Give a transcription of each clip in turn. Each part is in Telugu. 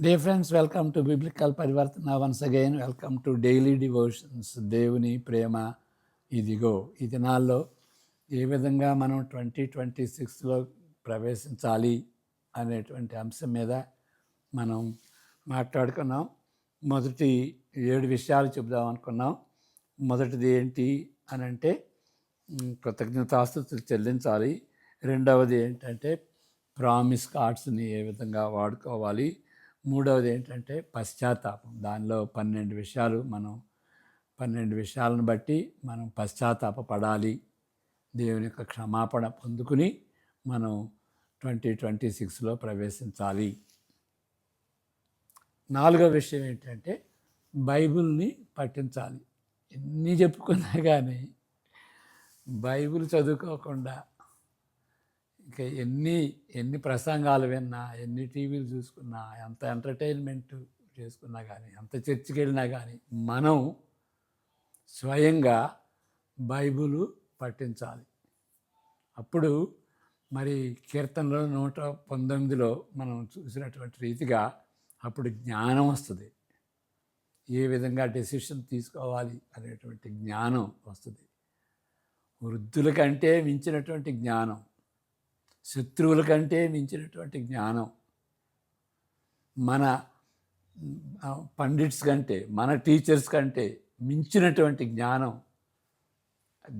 Dear friends, welcome to biblical Parivartana. Once again welcome to daily devotions. దేవుని ప్రేమ ఇదిగో. ఈ దినాల్లో ఏ విధంగా మనం 2026లో ప్రవేశించాలి అనేటువంటి అంశం మీద మనం మాట్లాడుకున్నాం. మొదటి 7 విషయాలు చెబుదాం అనుకున్నాం. మొదటిది ఏంటి అని అంటే కృతజ్ఞతాస్తుతులు చెల్లించాలి. రెండవది ఏంటంటే ప్రామిస్ కార్డ్స్ని ఏ విధంగా వాడుకోవాలి. మూడవది ఏంటంటే పశ్చాత్తాపం. దానిలో 12 విషయాలు, మనం 12 విషయాలను బట్టి మనం పశ్చాత్తాపపడాలి, దేవుని యొక్క క్షమాపణ పొందుకుని మనం 2026లో ప్రవేశించాలి. నాలుగో విషయం ఏంటంటే బైబిల్ని పఠించాలి. ఎన్ని చెప్పుకున్నా కానీ బైబిల్ చదువుకోకుండా ఇంకా ఎన్ని ప్రసంగాలు విన్నా, ఎన్ని టీవీలు చూసుకున్నా, ఎంత ఎంటర్టైన్మెంట్ చేసుకున్నా కానీ, ఎంత చర్చికి వెళ్ళినా కానీ మనం స్వయంగా బైబిలు పఠించాలి. అప్పుడు మరి కీర్తనలో 119లో మనం చూసినటువంటి రీతిగా అప్పుడు జ్ఞానం వస్తుంది. ఏ విధంగా డెసిషన్ తీసుకోవాలి అనేటువంటి జ్ఞానం వస్తుంది. వృద్ధుల కంటే మించినటువంటి జ్ఞానం, శత్రువుల కంటే మించినటువంటి జ్ఞానం, మన పండిట్స్ కంటే, మన టీచర్స్ కంటే మించినటువంటి జ్ఞానం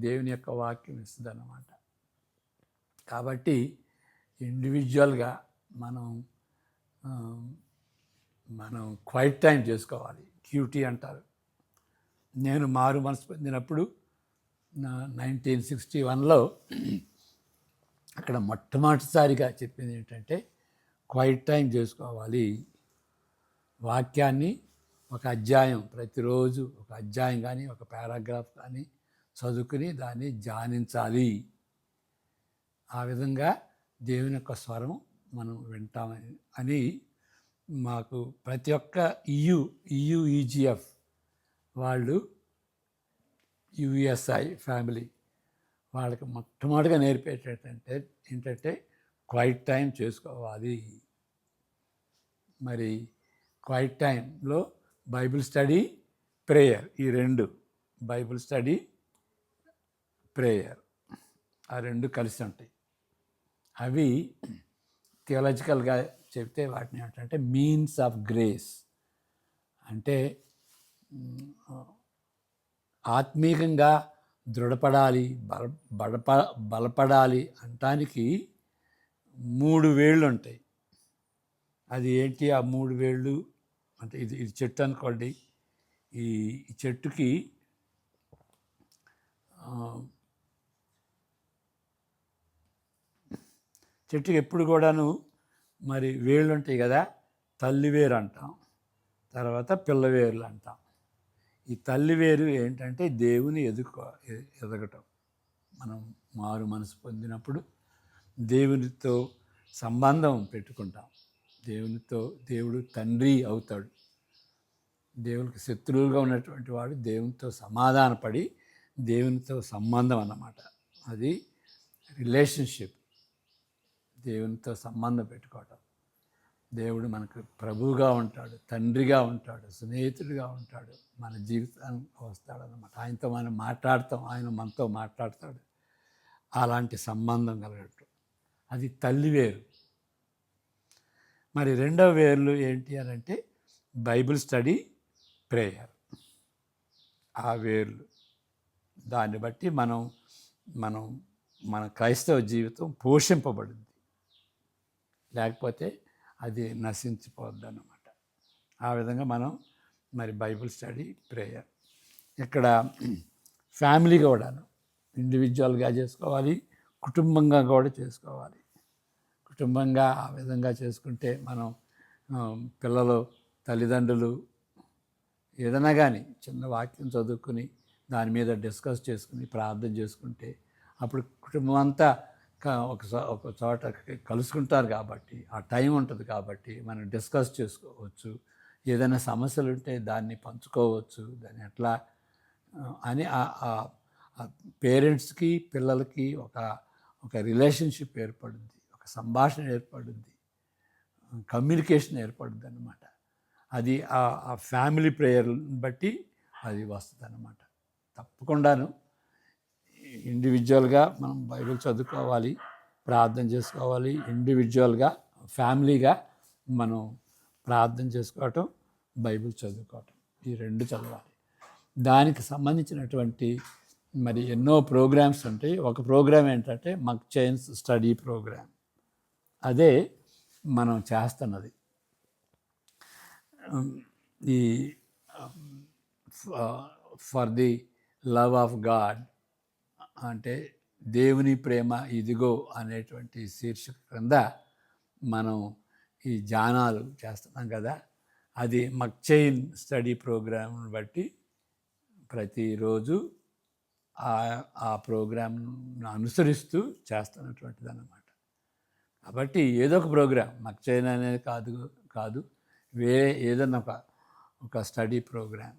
దేవుని యొక్క వాక్యం ఇస్తుంది అన్నమాట. కాబట్టి ఇండివిజువల్గా మనం క్వైట్ టైం చేసుకోవాలి. క్యూటీ అంటారు. నేను మారు మనసు పొందినప్పుడు 1961లో అక్కడ మొట్టమొదటిసారిగా చెప్పింది ఏంటంటే క్వైట్ టైం చేసుకోవాలి. వాక్యాన్ని ఒక అధ్యాయం, ప్రతిరోజు ఒక అధ్యాయం కానీ ఒక పారాగ్రాఫ్ కానీ చదువుకుని దాన్ని ధ్యానించాలి. ఆ విధంగా దేవుని యొక్క స్వరం మనం వింటామని అని మాకు ప్రతి ఒక్క ఈజిఎఫ్ వాళ్ళు, యుఎస్ఐ ఫ్యామిలీ వాళ్ళకి మొట్టమొదటిగా నేర్పేటంటే ఏంటంటే క్వైట్ టైం చేసుకోవాలి. మరి క్వైట్ టైంలో బైబిల్ స్టడీ, ప్రేయర్, ఈ రెండు, బైబిల్ స్టడీ, ప్రేయర్, ఆ రెండు కలిసి ఉంటాయి. అవి థియాలజికల్గా చెప్తే వాటిని ఏంటంటే మీన్స్ ఆఫ్ గ్రేస్, అంటే ఆత్మీయంగా దృఢపడాలి, బలపడాలి అనటానికి 3 వేళ్ళు ఉంటాయి. అది ఏంటి ఆ 3 వేళ్ళు అంటే, ఇది చెట్టు అనుకోండి. ఈ చెట్టుకి ఎప్పుడు కూడాను మరి వేళ్ళు ఉంటాయి కదా. తల్లివేరు అంటాం, తర్వాత పిల్లవేర్లు అంటాం. ఈ తల్లివేరు ఏంటంటే దేవుని ఎదగటం. మనం మారు మనసు పొందినప్పుడు దేవునితో సంబంధం పెట్టుకుంటాం. దేవుడు తండ్రి అవుతాడు. దేవునికి శత్రువులుగా ఉన్నటువంటి వాడు దేవునితో సమాధానపడి దేవునితో సంబంధం అన్నమాట. అది రిలేషన్షిప్, దేవునితో సంబంధం పెట్టుకోవటం. దేవుడు మనకు ప్రభువుగా ఉంటాడు, తండ్రిగా ఉంటాడు, స్నేహితుడిగా ఉంటాడు, మన జీవితానికి వస్తాడనమాట. ఆయనతో మనం మాట్లాడతాం, ఆయన మనతో మాట్లాడతాడు. అలాంటి సంబంధం కలగటం, అది తల్లివేరు. మరి రెండవ వేర్లు ఏంటి అని అంటే బైబిల్ స్టడీ, ప్రేయర్. ఆ వేర్లు, దాన్ని బట్టి మన క్రైస్తవ జీవితం పోషింపబడింది. లేకపోతే అది నశించిపోద్ది అన్నమాట. ఆ విధంగా మనం మరి బైబిల్ స్టడీ, ప్రేయర్. ఇక్కడ ఫ్యామిలీ కూడాను ఇండివిజువల్గా చేసుకోవాలి, కుటుంబంగా కూడా చేసుకోవాలి. కుటుంబంగా ఆ విధంగా చేసుకుంటే మనం పిల్లలు, తల్లిదండ్రులు ఏదైనా కానీ చిన్న వాక్యం చదువుకుని దాని మీద డిస్కస్ చేసుకుని ప్రార్థన చేసుకుంటే అప్పుడు కుటుంబం అంతా ఒక చోట కలుసుకుంటారు. కాబట్టి ఆ టైం ఉంటుంది, కాబట్టి మనం డిస్కస్ చేసుకోవచ్చు. ఏదైనా సమస్యలు ఉంటే దాన్ని పంచుకోవచ్చు. దాన్ని ఎట్లా అని పేరెంట్స్కి పిల్లలకి ఒక రిలేషన్షిప్ ఏర్పడుద్ది, ఒక సంభాషణ ఏర్పడుద్ది, కమ్యూనికేషన్ ఏర్పడుద్ది అన్నమాట. అది ఆ ఫ్యామిలీ ప్రేయర్ బట్టి అది వస్తుంది అన్నమాట. తప్పకుండాను ఇండివిజువల్గా మనం బైబిల్ చదువుకోవాలి, ప్రార్థన చేసుకోవాలి. ఇండివిజువల్గా ఫ్యామిలీగా మనం ప్రార్థన చేసుకోవటం, బైబిల్ చదువుకోవటం, ఈ రెండు చదవాలి. దానికి సంబంధించినటువంటి మరి ఎన్నో ప్రోగ్రామ్స్ ఉంటాయి. ఒక ప్రోగ్రామ్ ఏంటంటే మక్చైన్స్ స్టడీ ప్రోగ్రామ్. అదే మనం చేస్తున్నది. ఈ for the love of God అంటే దేవుని ప్రేమ ఇదిగో అనేటువంటి శీర్షిక క్రింద మనం ఈ ధ్యానాలు చేస్తున్నాం కదా. అది మక్చైన్ స్టడీ ప్రోగ్రామ్ని బట్టి ప్రతిరోజు ఆ ప్రోగ్రామ్ను అనుసరిస్తూ చేస్తున్నటువంటిది అన్నమాట. కాబట్టి ఏదో ఒక ప్రోగ్రామ్ మక్చైన్ అనేది కాదు వేరే ఏదన్నా ఒక స్టడీ ప్రోగ్రామ్.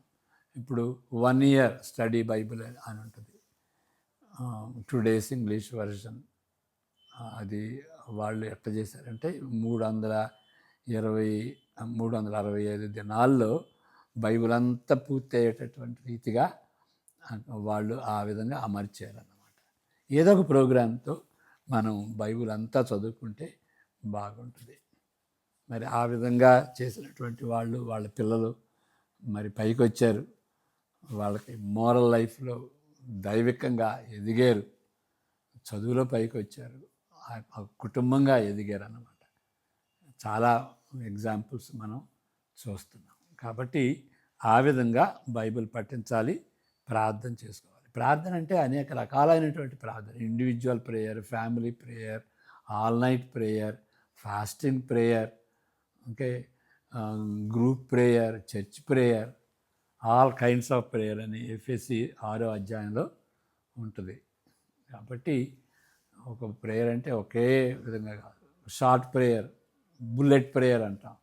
ఇప్పుడు 1 year స్టడీ బైబిల్ అని ఉంటుంది. 2 days ఇంగ్లీష్ వర్షన్. అది వాళ్ళు ఎట్లా చేశారంటే 365 దినాల్లో బైబిల్ అంతా పూర్తి అయ్యేటటువంటి రీతిగా వాళ్ళు ఆ విధంగా అమర్చారన్నమాట. ఏదో ఒక ప్రోగ్రాంతో మనం బైబిల్ అంతా చదువుకుంటే బాగుంటుంది. మరి ఆ విధంగా చేసినటువంటి వాళ్ళు, వాళ్ళ పిల్లలు మరి పైకి వచ్చారు. వాళ్ళకి మోరల్ లైఫ్లో దైవికంగా ఎదిగారు, చదువులో పైకి వచ్చారు, కుటుంబంగా ఎదిగారు అన్నమాట. చాలా ఎగ్జాంపుల్స్ మనం చూస్తున్నాం. కాబట్టి ఆ విధంగా బైబిల్ పఠించాలి, ప్రార్థన చేసుకోవాలి. ప్రార్థన అంటే అనేక రకాలైనటువంటి ప్రార్థన. Individual prayer, family prayer, all night prayer, fasting prayer, okay, group prayer, church prayer, all kinds of prayer అని ఎఫ్ఎస్సి 6వ అధ్యాయంలో ఉంటుంది. కాబట్టి ఒక ప్రేయర్ అంటే ఒకే విధంగా కాదు. షార్ట్ ప్రేయర్, బుల్లెట్ ప్రేయర్ అంటాం,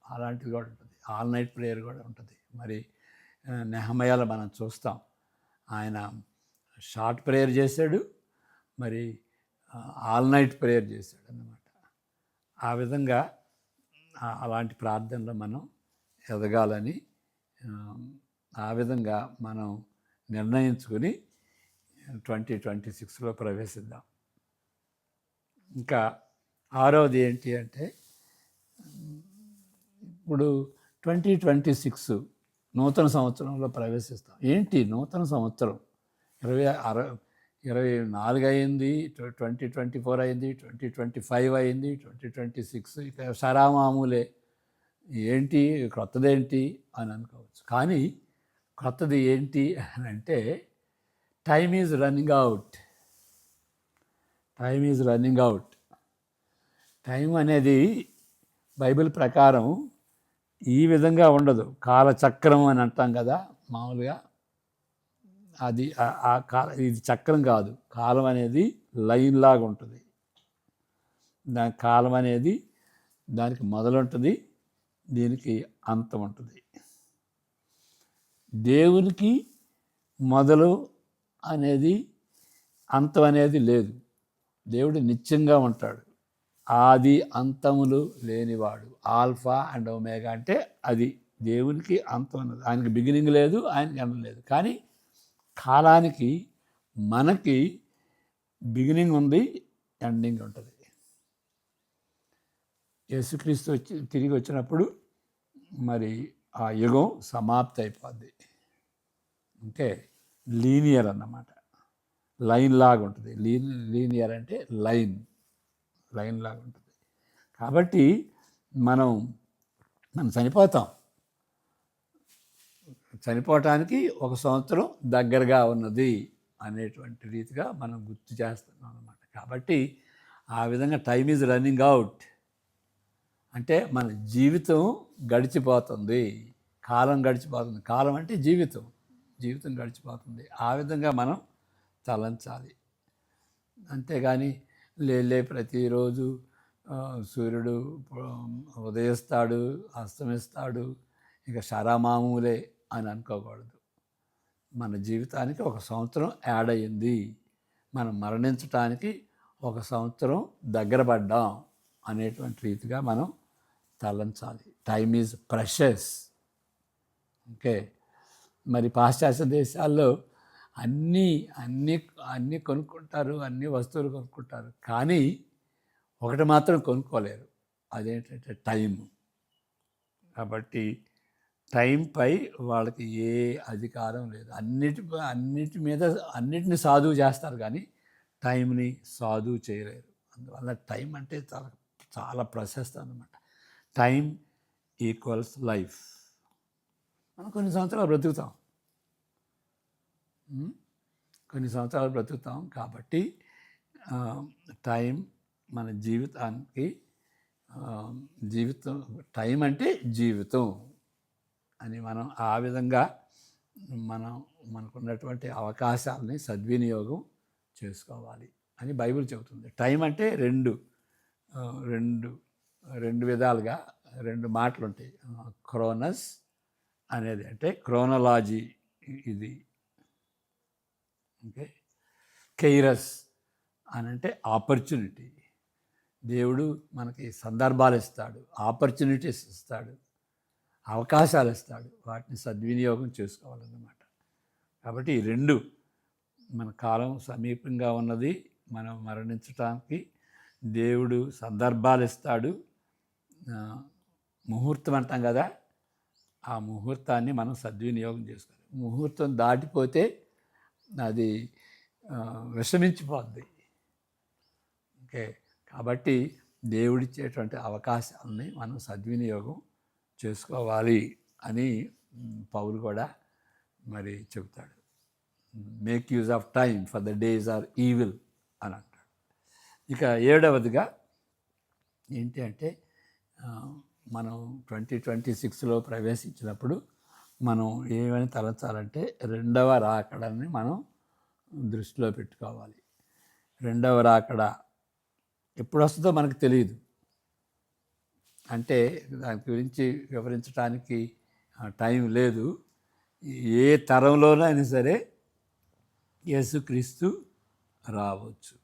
అలాంటిది కూడా ఉంటుంది. ఆల్ నైట్ ప్రేయర్ కూడా ఉంటుంది. మరి నెహమయాలో మనం చూస్తాం, ఆయన షార్ట్ ప్రేయర్ చేశాడు, మరి ఆల్ నైట్ ప్రేయర్ చేశాడు అన్నమాట. ఆ విధంగా అలాంటి ప్రార్థనలో మనం ఎదగాలని ఆ విధంగా మనం నిర్ణయించుకొని 2026లో ప్రవేశిద్దాం. ఇంకా 6వది ఏంటి అంటే, ఇప్పుడు 2026 నూతన సంవత్సరంలో ప్రవేశిస్తాం. ఏంటి నూతన సంవత్సరం? 2024 అయింది, 2024 అయింది, 2025 అయింది, 2026 ఇక సరామామూలే. ఏంటి క్రొత్తదేంటి అని అనుకోవచ్చు. కానీ క్రొత్తది ఏంటి అని అంటే, time is running out. Time is running out. Time అనేది బైబిల్ ప్రకారం ఈ విధంగా ఉండదు. కాలచక్రం అని అంటాం కదా మామూలుగా. అది ఇది చక్రం కాదు. కాలం అనేది లైన్ లాగా ఉంటుంది. దాని కాలం అనేది దానికి మొదలు ఉంటుంది, దీనికి అంతం ఉంటుంది. దేవునికి మొదలు అనేది అంతం అనేది లేదు. దేవుడు నిత్యంగా ఉంటాడు. ఆది అంతములు లేనివాడు, ఆల్ఫా అండ్ ఒమేగా అంటే అది. దేవునికి అంతం అన్నది, ఆయనకి బిగినింగ్ లేదు, ఆయనకి ఎండ్ లేదు. కానీ కాలానికి మనకి బిగినింగ్ ఉంది, ఎండింగ్ ఉంటుంది. యేసుక్రీస్తు తిరిగి వచ్చినప్పుడు మరి ఆ యుగం సమాప్తి అయిపోద్ది. అంటే లీనియర్ అన్నమాట, లైన్ లాగా ఉంటుంది. లీనియర్ అంటే లైన్ లాగా ఉంటుంది. కాబట్టి మనం చనిపోతాం. చనిపోవటానికి 1 సంవత్సరం దగ్గరగా ఉన్నది అనేటువంటి రీతిగా మనం గుర్తు చేస్తున్నాం అన్నమాట. కాబట్టి ఆ విధంగా టైమ్ ఈజ్ రన్నింగ్ అవుట్ అంటే మన జీవితం గడిచిపోతుంది, కాలం గడిచిపోతుంది. కాలం అంటే జీవితం గడిచిపోతుంది. ఆ విధంగా మనం తలంచాలి. అంతేగాని ప్రతిరోజు సూర్యుడు ఉదయిస్తాడు, అస్తమిస్తాడు, ఇక శరమామూలే అని అనుకోకూడదు. మన జీవితానికి 1 సంవత్సరం యాడ్ అయ్యింది, మనం మరణించటానికి 1 సంవత్సరం దగ్గర పడ్డాం అనేటువంటి రీతిగా మనం తలంచాలి. Time is precious. ఓకే. మరి పాశ్చాత్య దేశాల్లో అన్నీ అన్నీ అన్నీ కొనుక్కుంటారు, అన్ని వస్తువులు కొనుక్కుంటారు, కానీ ఒకటి మాత్రం కొనుక్కోలేరు, అదేంటంటే టైము. కాబట్టి టైంపై వాళ్ళకి ఏ అధికారం లేదు. అన్నిటిని సాధువు చేస్తారు, కానీ టైంని సాధువు చేయలేరు. అందువల్ల టైం అంటే చాలా చాలా ప్రశస్తం అన్నమాట. Time equals life. మనం కొన్ని సంవత్సరాలు బ్రతుకుతాం కాబట్టి టైం మన జీవితానికి జీవితం, టైం అంటే జీవితం అని మనం ఆ విధంగా మనకున్నటువంటి అవకాశాలని సద్వినియోగం చేసుకోవాలి అని బైబిల్ చెబుతుంది. టైం అంటే రెండు విధాలుగా రెండు మాటలు ఉంటాయి. క్రోనస్ అనేది అంటే క్రోనలాజీ ఇది, ఓకే. కెయిరస్ అని అంటే ఆపర్చునిటీ. దేవుడు మనకి సందర్భాలు ఇస్తాడు, ఆపర్చునిటీస్ ఇస్తాడు, అవకాశాలు ఇస్తాడు, వాటిని సద్వినియోగం చేసుకోవాలన్నమాట. కాబట్టి ఈ రెండు, మన కాలం సమీపంగా ఉన్నది, మనం మరణించడానికి దేవుడు సందర్భాలు ఇస్తాడు, ముహూర్తం అంటాం కదా, ఆ ముహూర్తాన్ని మనం సద్వినియోగం చేసుకోవాలి. ముహూర్తం దాటిపోతే అది విషమించిపోద్ది. ఓకే. కాబట్టి దేవుడిచ్చేటువంటి అవకాశాలని మనం సద్వినియోగం చేసుకోవాలి అని పౌలు కూడా మరి చెబుతాడు. Make use of time for the days are evil అని అంటాడు. ఇక 7వదిగా ఏంటి అంటే మనం 2026లో ప్రవేశించినప్పుడు మనం ఏమని తలచాలంటే రెండవ రాకడని మనం దృష్టిలో పెట్టుకోవాలి. రెండవ రాకడ ఎప్పుడు వస్తుందో మనకు తెలియదు, అంటే దాని గురించి వివరించడానికి టైం లేదు. ఏ తరంలోనైనా సరే యేసుక్రీస్తు రావచ్చు.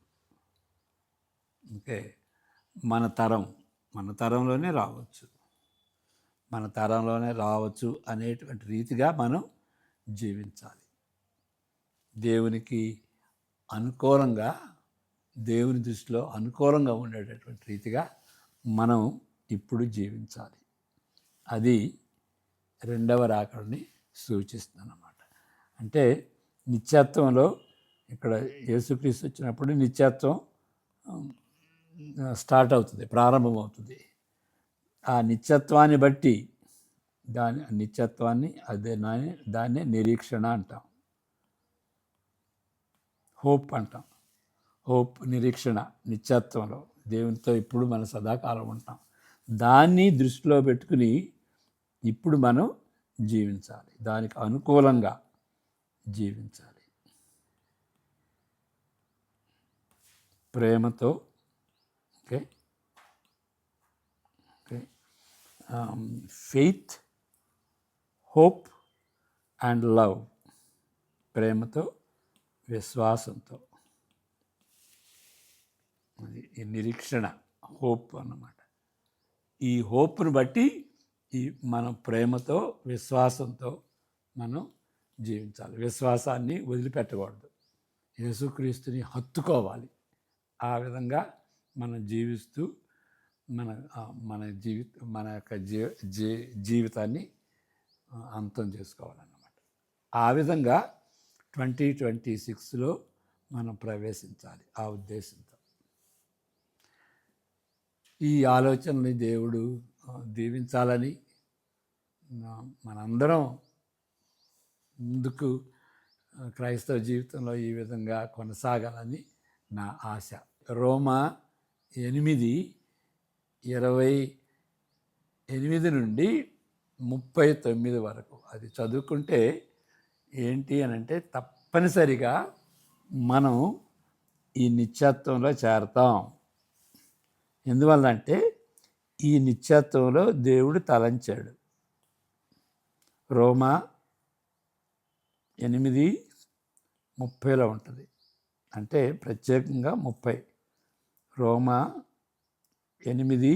ఓకే. మన తరంలోనే రావచ్చు అనేటువంటి రీతిగా మనం జీవించాలి. దేవునికి అనుకూలంగా, దేవుని దృష్టిలో అనుకూలంగా ఉండేటటువంటి రీతిగా మనం ఇప్పుడు జీవించాలి. అది రెండవ రాకడని సూచిస్తుందన్నమాట. అంటే నిత్యత్వంలో ఇక్కడ యేసుక్రీస్తు వచ్చినప్పుడు నిత్యత్వం స్టార్ట్ అవుతుంది, ప్రారంభమవుతుంది. ఆ నిత్యత్వాన్ని బట్టి దాన్నే నిరీక్షణ అంటాం, హోప్ అంటాం. హోప్, నిరీక్షణ, నిత్యత్వంలో దేవునితో ఇప్పుడు మనం సదాకాలం ఉంటాం. దాన్ని దృష్టిలో పెట్టుకుని ఇప్పుడు మనం జీవించాలి, దానికి అనుకూలంగా జీవించాలి. ప్రేమతో, okay, faith, hope and love. ప్రేమతో, విశ్వాసంతో, అది ఈ నిరీక్షణ, హోప్ అన్నమాట. ఈ హోప్ను బట్టి మనం ప్రేమతో, విశ్వాసంతో మనం జీవించాలి. విశ్వాసాన్ని వదిలిపెట్టకూడదు, యేసుక్రీస్తుని హత్తుకోవాలి. ఆ విధంగా మనం జీవిస్తూ మన యొక్క జీవితాన్ని అంతం చేసుకోవాలన్నమాట. ఆ విధంగా 2026లో మనం ప్రవేశించాలి ఆ ఉద్దేశంతో. ఈ ఆలోచనని దేవుడు దీవించాలని, మనందరం ముందుకు క్రైస్తవ జీవితంలో ఈ విధంగా కొనసాగాలని నా ఆశ. రోమా 8:28 నుండి 39 వరకు అది చదువుకుంటే ఏంటి అని అంటే, తప్పనిసరిగా మనం ఈ నిత్యత్వంలో చేరతాం. ఎందువల్లంటే ఈ నిత్యత్వంలో దేవుడు తలంచాడు. రోమా 8:30లో ఉంటుంది, అంటే ప్రత్యేకంగా 30. రోమా 8:30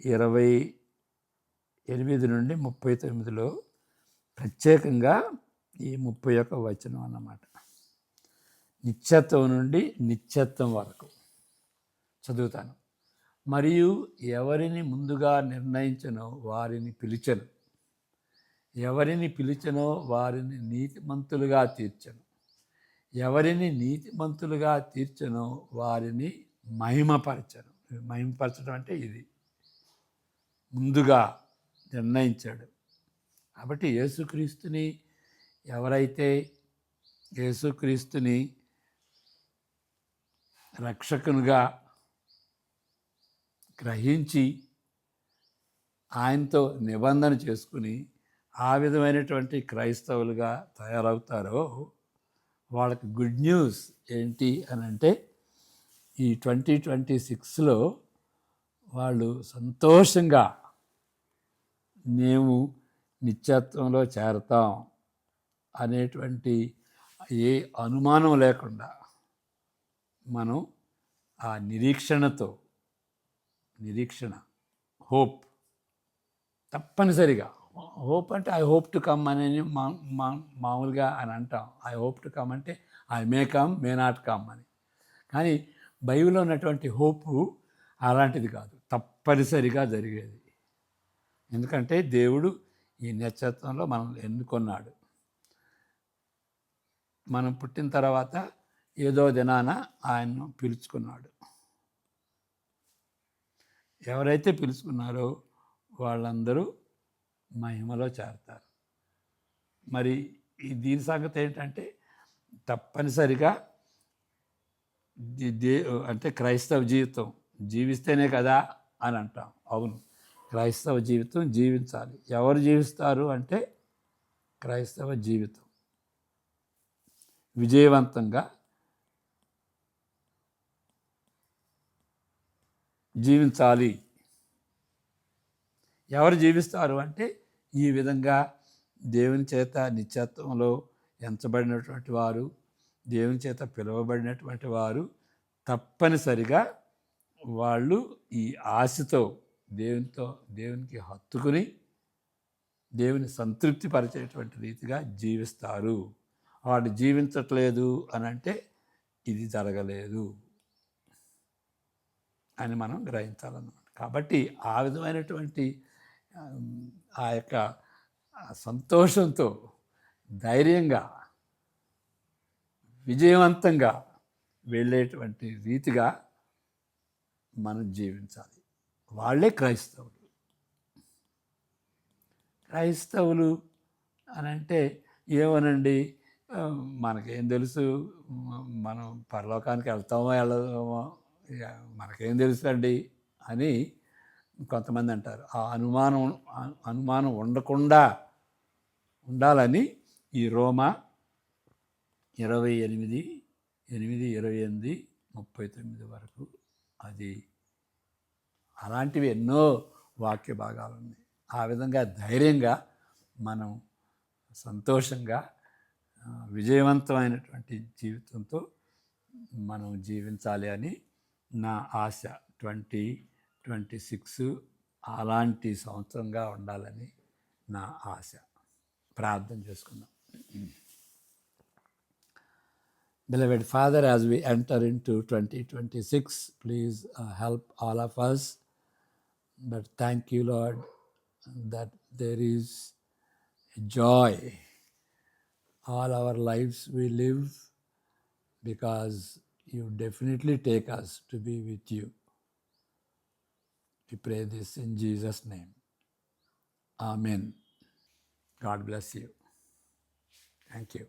28 నుండి 39లో ప్రత్యేకంగా ఈ 31 వచనం అన్నమాట. నిత్యత్వం నుండి నిత్యత్వం వరకు చదువుతాను. మరియు ఎవరిని ముందుగా నిర్ణయించనో వారిని పిలిచెను, ఎవరిని పిలిచెనో వారిని నీతిమంతులుగా తీర్చెను, ఎవరిని నీతిమంతులుగా తీర్చెనో వారిని మహిమపరచను. మహిమపరచడం అంటే ఇది ముందుగా నిర్ణయించాడు. కాబట్టి యేసుక్రీస్తుని ఎవరైతే యేసుక్రీస్తుని రక్షకునిగా గ్రహించి ఆయనతో నిబంధన చేసుకుని ఆ విధమైనటువంటి క్రైస్తవులుగా తయారవుతారో వాళ్ళకి గుడ్ న్యూస్ ఏంటి అని అంటే ఈ 2026లో వాళ్ళు సంతోషంగా మేము నిత్యత్వంలో చేరతాం అనేటువంటి ఏ అనుమానం లేకుండా మనం ఆ హోప్ తప్పనిసరిగా, హోప్ అంటే ఐ హోప్ టు కమ్ అని మామూలుగా అని అంటాం. ఐ హోప్ టు కమ్ అంటే I may come, may not come అని. కానీ బైబిల్లో ఉన్నటువంటి హోపు అలాంటిది కాదు, తప్పనిసరిగా జరిగేది. ఎందుకంటే దేవుడు ఈ నిత్యత్వంలో మనల్ని ఎన్నుకున్నాడు. మనం పుట్టిన తర్వాత ఏదో దినాన ఆయన్ను పిలుచుకున్నాడు. ఎవరైతే పిలుచుకున్నారో వాళ్ళందరూ మహిమలో చేరతారు. మరి దీని సంగతి ఏంటంటే తప్పనిసరిగా అంటే క్రైస్తవ జీవితం జీవిస్తేనే కదా అని అంటాం. అవును, క్రైస్తవ జీవితం జీవించాలి. ఎవరు జీవిస్తారు అంటే క్రైస్తవ జీవితం విజయవంతంగా జీవించాలి. ఎవరు జీవిస్తారు అంటే ఈ విధంగా దేవుని చేత నిత్యత్వంలో ఎంచబడినటువంటి వారు, దేవుని చేత పిలువబడినటువంటి వారు తప్పనిసరిగా వాళ్ళు ఈ ఆశతో దేవునికి హత్తుకుని దేవుని సంతృప్తి పరిచేటువంటి రీతిగా జీవిస్తారు. వాడు జీవించట్లేదు అని అంటే ఇది జరగలేదు అని మనం గ్రహించాలన్నమాట. కాబట్టి ఆ విధమైనటువంటి ఆ యొక్క సంతోషంతో ధైర్యంగా విజయవంతంగా వెళ్ళేటువంటి రీతిగా మనం జీవించాలి. వాళ్ళే క్రైస్తవులు అని అంటే ఏమోనండి, మనకేం తెలుసు, మనం పరలోకానికి వెళ్తామో వెళ్ళదామో మనకేం తెలుసు అండి అని కొంతమంది అంటారు. ఆ అనుమానం ఉండకుండా ఉండాలని ఈ రోమా 28:8-29 వరకు అది అలాంటివి ఎన్నో వాక్య భాగాలు ఉన్నాయి. ఆ విధంగా ధైర్యంగా మనం సంతోషంగా విజయవంతమైనటువంటి జీవితంతో మనం జీవించాలి అని నా ఆశ. 2026 అలాంటి సంవత్సరంగా ఉండాలని నా ఆశ. ప్రార్థన చేసుకుందాం. Beloved Father, as we enter into 2026, please help all of us. But thank you, Lord, that there is joy. All our lives we live because you definitely take us to be with you. We pray this in Jesus' name. Amen. God bless you. Thank you.